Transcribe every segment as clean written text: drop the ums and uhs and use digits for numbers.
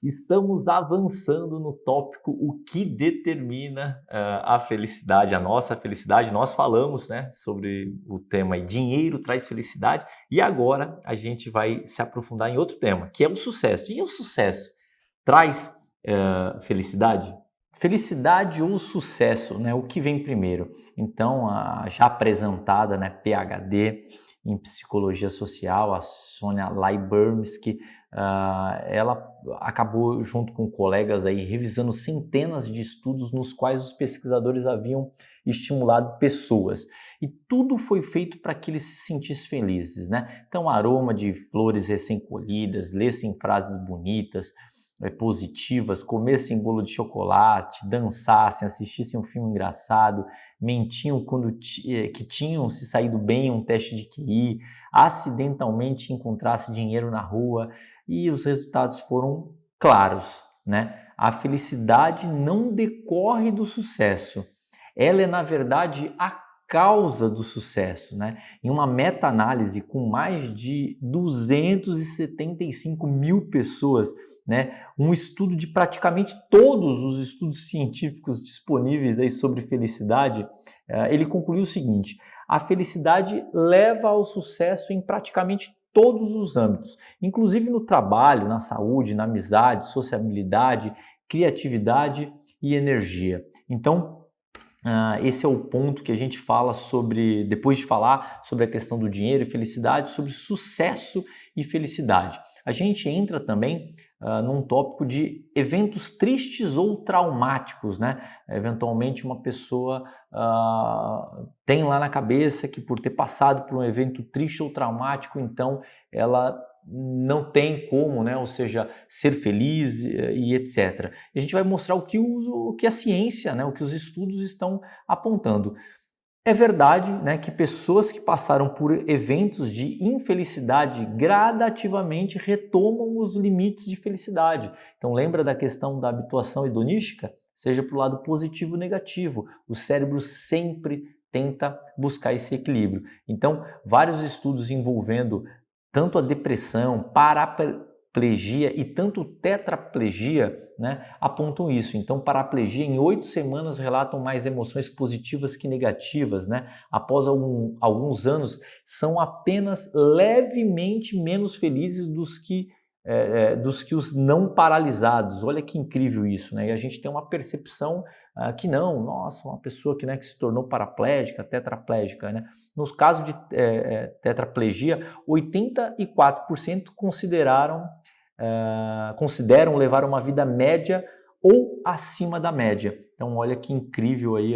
Estamos avançando no tópico o que determina a felicidade, a nossa felicidade. Nós falamos, né, sobre o tema dinheiro traz felicidade e agora a gente vai se aprofundar em outro tema, que é o sucesso. E o sucesso traz felicidade? Felicidade ou sucesso, né? O que vem primeiro? Então, a já apresentada, né, PhD em psicologia social, a Sonia Lyubomirsky, ela acabou junto com colegas aí revisando centenas de estudos nos quais os pesquisadores haviam estimulado pessoas e tudo foi feito para que eles se sentissem felizes, né? Então, aroma de flores recém-colhidas, lessem frases bonitas, positivas, comessem bolo de chocolate, dançassem, assistissem um filme engraçado, mentiam quando que tinham se saído bem em um teste de QI, acidentalmente encontrasse dinheiro na rua e os resultados foram claros, né? A felicidade não decorre do sucesso, ela é na verdade a causa do sucesso, né? Em uma meta-análise com mais de 275 mil pessoas, né? Um estudo de praticamente todos os estudos científicos disponíveis aí sobre felicidade, ele concluiu o seguinte: a felicidade leva ao sucesso em praticamente todos os âmbitos, inclusive no trabalho, na saúde, na amizade, sociabilidade, criatividade e energia. Então, esse é o ponto que a gente fala sobre, depois de falar sobre a questão do dinheiro e felicidade, sobre sucesso e felicidade. A gente entra também num tópico de eventos tristes ou traumáticos, né? Eventualmente uma pessoa tem lá na cabeça que por ter passado por um evento triste ou traumático, então ela não tem como, né? Ou seja, ser feliz e etc. E a gente vai mostrar o que a ciência, né? O que os estudos estão apontando. É verdade, né, que pessoas que passaram por eventos de infelicidade gradativamente retomam os limites de felicidade. Então lembra da questão da habituação hedonística? Seja para o lado positivo ou negativo. O cérebro sempre tenta buscar esse equilíbrio. Então, vários estudos envolvendo tanto a depressão, paraplegia e tanto tetraplegia, né, apontam isso. Então, paraplegia em 8 semanas relatam mais emoções positivas que negativas, né? Após alguns anos, são apenas levemente menos felizes dos que os não paralisados. Olha que incrível isso, né? E a gente tem uma percepção que não, nossa, uma pessoa que, né, que se tornou paraplégica, tetraplégica, né? Nos casos de tetraplegia, 84% consideram levar uma vida média ou acima da média. Então, olha que incrível aí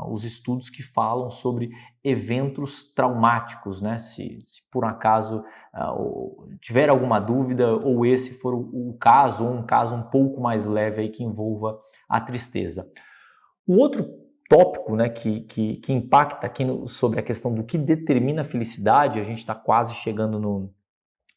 os estudos que falam sobre eventos traumáticos, né? Se por um acaso tiver alguma dúvida ou esse for o caso, ou um caso um pouco mais leve aí que envolva a tristeza. Um outro tópico, né, que impacta aqui sobre a questão do que determina a felicidade, a gente está quase chegando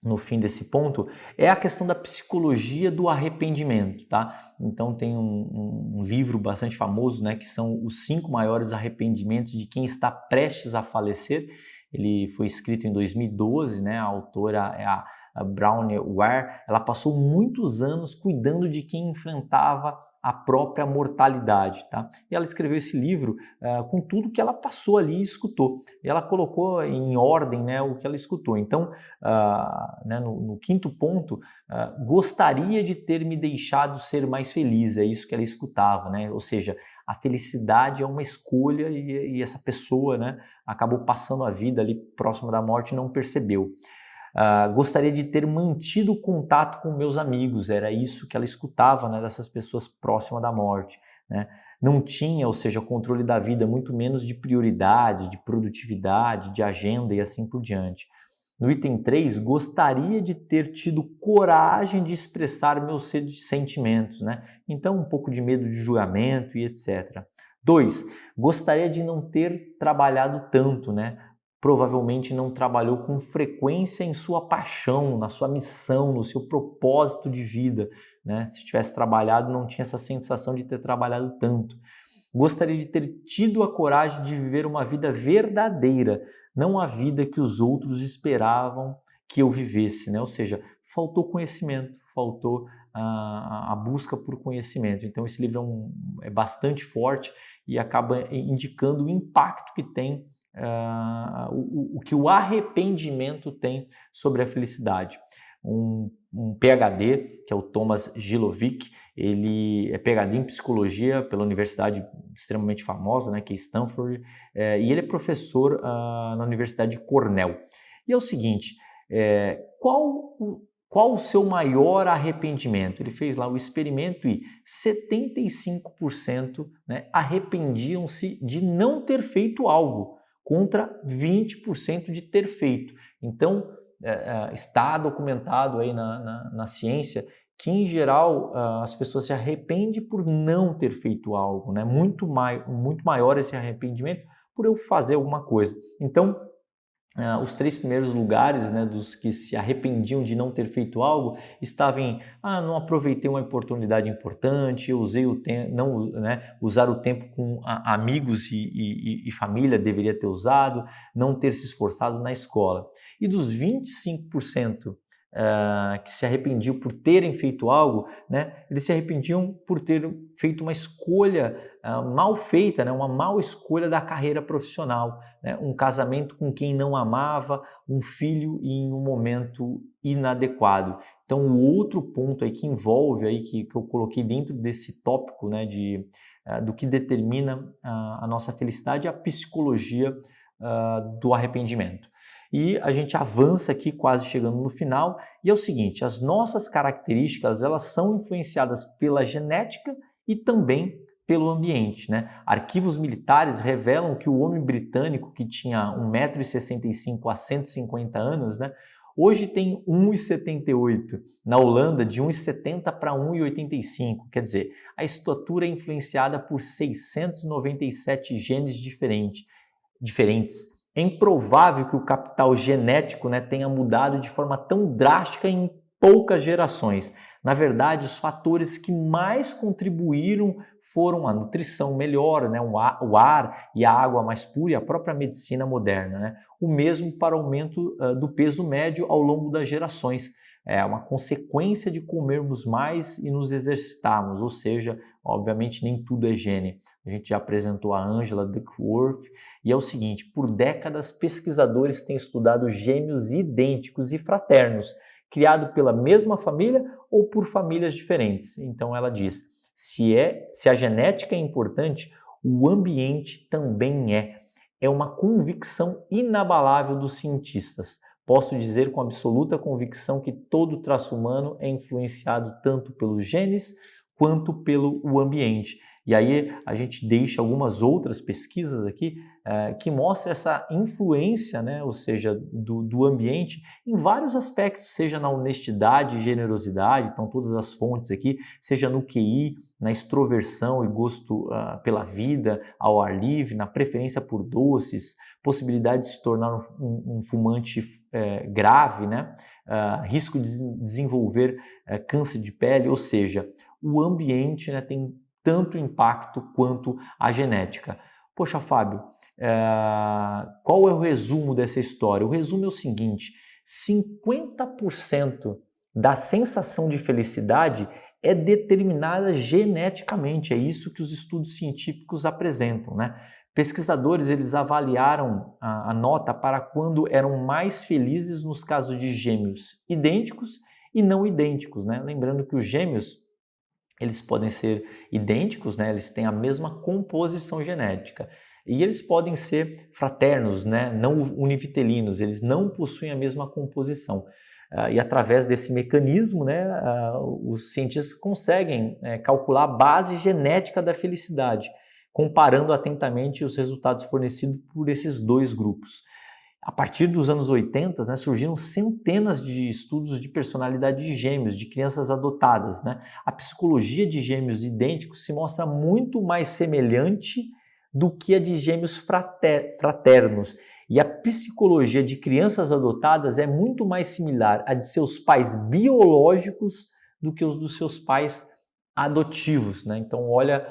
no fim desse ponto, é a questão da psicologia do arrependimento, tá? Então tem um livro bastante famoso, né, que são os 5 maiores arrependimentos de quem está prestes a falecer. Ele foi escrito em 2012, né? A autora é a Brené Brown. Ela passou muitos anos cuidando de quem enfrentava a própria mortalidade, tá? E ela escreveu esse livro com tudo que ela passou ali e escutou. E ela colocou em ordem, né, o que ela escutou. Então, né, no quinto ponto, gostaria de ter me deixado ser mais feliz, é isso que ela escutava, né? Ou seja, a felicidade é uma escolha e essa pessoa, né, acabou passando a vida ali próxima da morte e não percebeu. Gostaria de ter mantido contato com meus amigos, era isso que ela escutava, né, dessas pessoas próximas da morte, né? Não tinha, ou seja, controle da vida, muito menos de prioridade, de produtividade, de agenda e assim por diante. No item 3, gostaria de ter tido coragem de expressar meus sentimentos, né? Então, um pouco de medo de julgamento e etc. 2, gostaria de não ter trabalhado tanto, né? Provavelmente não trabalhou com frequência em sua paixão, na sua missão, no seu propósito de vida, né? Se tivesse trabalhado, não tinha essa sensação de ter trabalhado tanto. Gostaria de ter tido a coragem de viver uma vida verdadeira, não a vida que os outros esperavam que eu vivesse, né? Ou seja, faltou conhecimento, faltou a busca por conhecimento. Então esse livro é bastante forte e acaba indicando o impacto que tem, o que o arrependimento tem sobre a felicidade. Um PhD, que é o Thomas Gilovic, ele é PhD em psicologia pela universidade extremamente famosa, né, que é Stanford, e ele é professor na Universidade de Cornell. E é o seguinte, qual o seu maior arrependimento? Ele fez lá o experimento e 75%, né, arrependiam-se de não ter feito algo, contra 20% de ter feito. Então, está documentado aí na ciência que, em geral, as pessoas se arrependem por não ter feito algo, né? Muito maior esse arrependimento por eu fazer alguma coisa. Então, os 3 primeiros lugares, né, dos que se arrependiam de não ter feito algo, estavam em não aproveitei uma oportunidade importante, usei o tempo, não, né, usar o tempo com amigos e família, deveria ter usado, não ter se esforçado na escola. E dos 25% que se arrependiam por terem feito algo, né, eles se arrependiam por ter feito uma escolha mal feita, né, uma mal escolha da carreira profissional, né, um casamento com quem não amava, um filho em um momento inadequado. Então, o outro ponto aí que envolve, aí, que eu coloquei dentro desse tópico, né, do que determina a nossa felicidade, é a psicologia do arrependimento. E a gente avança aqui, quase chegando no final, e é o seguinte, as nossas características, elas são influenciadas pela genética e também pelo ambiente, né? Arquivos militares revelam que o homem britânico, que tinha 1,65 m há 150 anos, né, hoje tem 1,78 m. Na Holanda, de 1,70 para 1,85. Quer dizer, a estatura é influenciada por 697 genes diferentes. É improvável que o capital genético, né, tenha mudado de forma tão drástica em poucas gerações. Na verdade, os fatores que mais contribuíram foram a nutrição melhor, né, o ar e a água mais pura e a própria medicina moderna, né? O mesmo para o aumento do peso médio ao longo das gerações. É uma consequência de comermos mais e nos exercitarmos, ou seja, obviamente nem tudo é gene. A gente já apresentou a Angela Duckworth e é o seguinte, por décadas pesquisadores têm estudado gêmeos idênticos e fraternos, criados pela mesma família ou por famílias diferentes. Então ela diz, se a genética é importante, o ambiente também é. É uma convicção inabalável dos cientistas. Posso dizer com absoluta convicção que todo traço humano é influenciado tanto pelos genes quanto pelo ambiente. E aí a gente deixa algumas outras pesquisas aqui que mostram essa influência, né, ou seja, do ambiente em vários aspectos, seja na honestidade e generosidade, então todas as fontes aqui, seja no QI, na extroversão e gosto pela vida, ao ar livre, na preferência por doces, possibilidade de se tornar um fumante grave, né, risco de desenvolver câncer de pele, ou seja, o ambiente, né, tem tanto impacto quanto a genética. Poxa, Fábio, qual é o resumo dessa história? O resumo é o seguinte, 50% da sensação de felicidade é determinada geneticamente, é isso que os estudos científicos apresentam, né? Pesquisadores, eles avaliaram a nota para quando eram mais felizes nos casos de gêmeos idênticos e não idênticos, né? Lembrando que os gêmeos, eles podem ser idênticos, né? Eles têm a mesma composição genética. E eles podem ser fraternos, né? Não univitelinos, eles não possuem a mesma composição. E através desse mecanismo, né, os cientistas conseguem calcular a base genética da felicidade, comparando atentamente os resultados fornecidos por esses dois grupos. A partir dos anos 80, né, surgiram centenas de estudos de personalidade de gêmeos, de crianças adotadas, né? A psicologia de gêmeos idênticos se mostra muito mais semelhante do que a de gêmeos fraternos. E a psicologia de crianças adotadas é muito mais similar à de seus pais biológicos do que os dos seus pais adotivos, né? Então, olha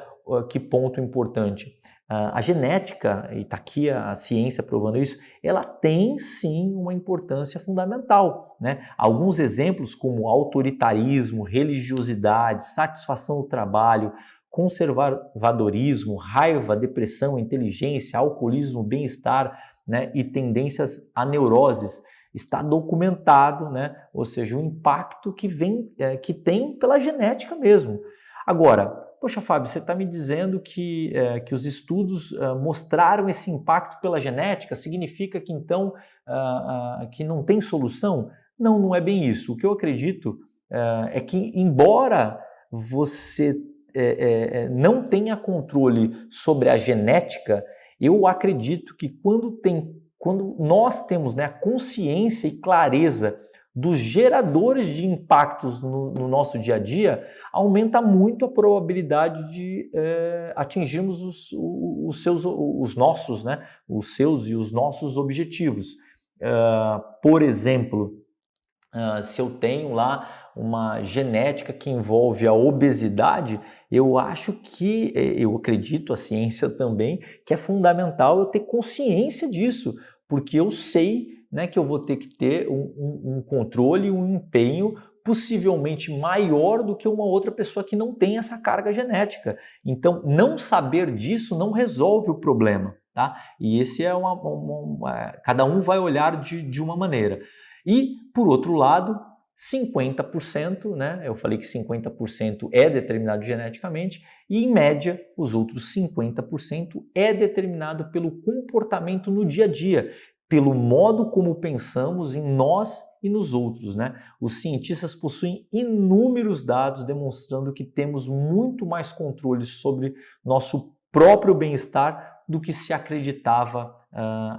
que ponto importante. A genética, e está aqui a ciência provando isso, ela tem sim uma importância fundamental, né? Alguns exemplos como autoritarismo, religiosidade, satisfação do trabalho, conservadorismo, raiva, depressão, inteligência, alcoolismo, bem-estar, né? E tendências a neuroses. Está documentado, né? Ou seja, o impacto que tem pela genética mesmo. Agora, poxa, Fábio, você está me dizendo que os estudos mostraram esse impacto pela genética? Significa que então que não tem solução? Não, não é bem isso. O que eu acredito é que, embora você não tenha controle sobre a genética, eu acredito que quando nós temos, né, a consciência e clareza dos geradores de impactos no nosso dia a dia, aumenta muito a probabilidade de atingirmos os nossos, né, os seus e os nossos objetivos. Por exemplo, se eu tenho lá uma genética que envolve a obesidade, eu acredito, a ciência também, que é fundamental eu ter consciência disso, porque eu sei, né, que eu vou ter que ter um controle, um empenho possivelmente maior do que uma outra pessoa que não tem essa carga genética. Então, não saber disso não resolve o problema, tá? E esse cada um vai olhar de uma maneira. E, por outro lado, 50%, né? Eu falei que 50% é determinado geneticamente e, em média, os outros 50% é determinado pelo comportamento no dia a dia, pelo modo como pensamos em nós e nos outros, né? Os cientistas possuem inúmeros dados demonstrando que temos muito mais controle sobre nosso próprio bem-estar do que se acreditava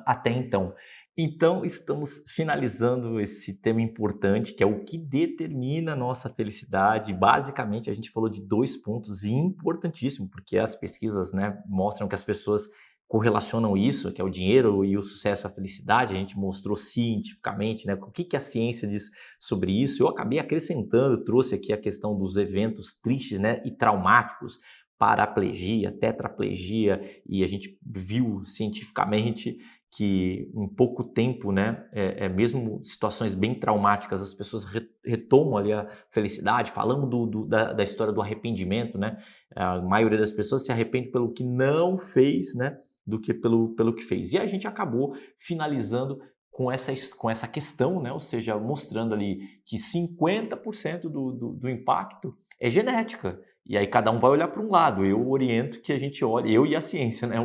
até então. Então, estamos finalizando esse tema importante, que é o que determina a nossa felicidade. Basicamente, a gente falou de 2 pontos importantíssimos, porque as pesquisas, né, mostram que as pessoas correlacionam isso, que é o dinheiro e o sucesso à felicidade. A gente mostrou cientificamente, né, o que a ciência diz sobre isso. Eu acabei acrescentando, trouxe aqui a questão dos eventos tristes, né, e traumáticos, paraplegia, tetraplegia, e a gente viu cientificamente que em pouco tempo, né, mesmo situações bem traumáticas, as pessoas retomam ali a felicidade. Falamos da história do arrependimento, né? A maioria das pessoas se arrepende pelo que não fez, né, do que pelo que fez. E a gente acabou finalizando com essa questão, né? Ou seja, mostrando ali que 50% do impacto é genética. E aí cada um vai olhar para um lado. Eu oriento que a gente olhe, eu e a ciência, né,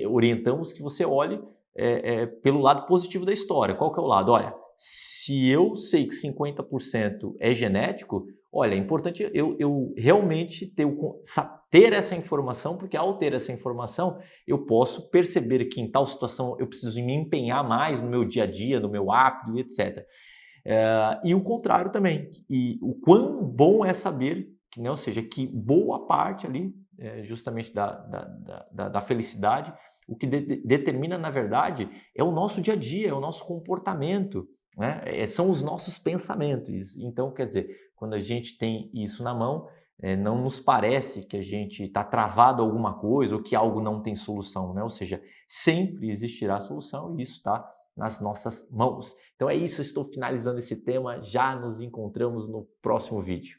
orientamos que você olhe pelo lado positivo da história. Qual que é o lado? Olha, se eu sei que 50% é genético, olha, é importante eu realmente ter essa informação, porque ao ter essa informação, eu posso perceber que em tal situação eu preciso me empenhar mais no meu dia a dia, no meu hábito, etc. E o contrário também. E o quão bom é saber que, né, ou seja, que boa parte ali, justamente da felicidade, o que determina, na verdade, é o nosso dia a dia, é o nosso comportamento, né? São os nossos pensamentos. Então, quer dizer, quando a gente tem isso na mão, não nos parece que a gente está travado a alguma coisa ou que algo não tem solução, né? Ou seja, sempre existirá solução e isso está nas nossas mãos. Então é isso, estou finalizando esse tema, já nos encontramos no próximo vídeo.